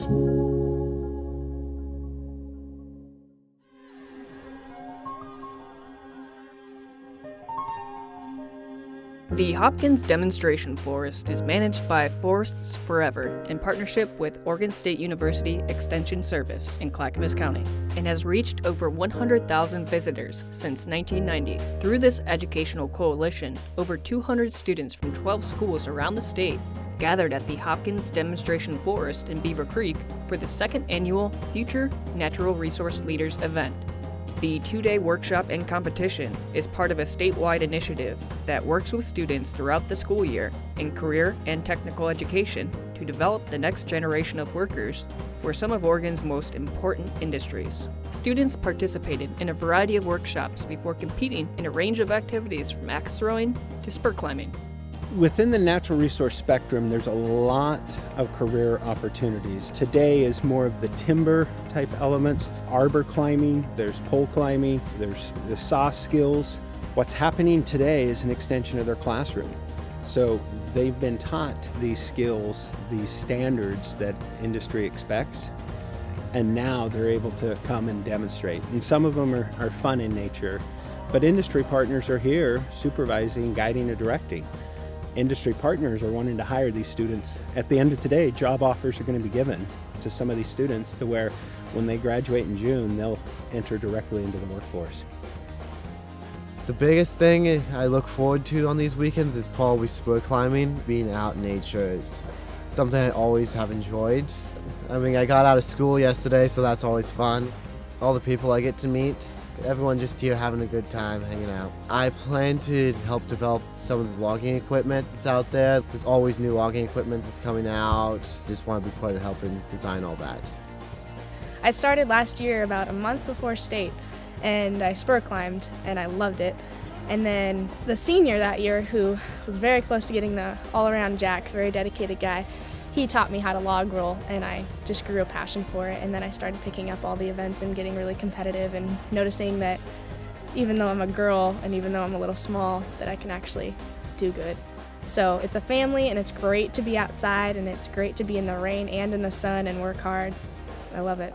The Hopkins Demonstration Forest is managed by Forests Forever in partnership with Oregon State University Extension Service in Clackamas County and has reached over 100,000 visitors since 1990. Through this educational coalition, over 200 students from 12 schools around the state gathered at the Hopkins Demonstration Forest in Beaver Creek for the second annual Future Natural Resource Leaders event. The two-day workshop and competition is part of a statewide initiative that works with students throughout the school year in career and technical education to develop the next generation of workers for some of Oregon's most important industries. Students participated in a variety of workshops before competing in a range of activities from axe throwing to spur climbing. Within the natural resource spectrum, there's a lot of career opportunities. Today is more of the timber type elements, arbor climbing, there's pole climbing, there's the saw skills. What's happening today is an extension of their classroom. So they've been taught these skills, these standards that industry expects, and now they're able to come and demonstrate. And some of them are fun in nature, but industry partners are here supervising, guiding, and directing. Industry partners are wanting to hire these students. At the end of today, job offers are going to be given to some of these students to where when they graduate in June, they'll enter directly into the workforce. The biggest thing I look forward to on these weekends is probably spur climbing. Being out in nature is something I always have enjoyed. I mean, I got out of school yesterday, so that's always fun. All the people I get to meet, everyone just here having a good time, hanging out. I plan to help develop some of the logging equipment that's out there. There's always new logging equipment that's coming out. Just want to be part of helping design all that. I started last year about a month before state, and I spur climbed, and I loved it. And then the senior that year, who was very close to getting the all-around jack, very dedicated guy, he taught me how to log roll, and I just grew a passion for it. And then I started picking up all the events and getting really competitive and noticing that even though I'm a girl and even though I'm a little small, that I can actually do good. So it's a family, and it's great to be outside, and it's great to be in the rain and in the sun and work hard. I love it.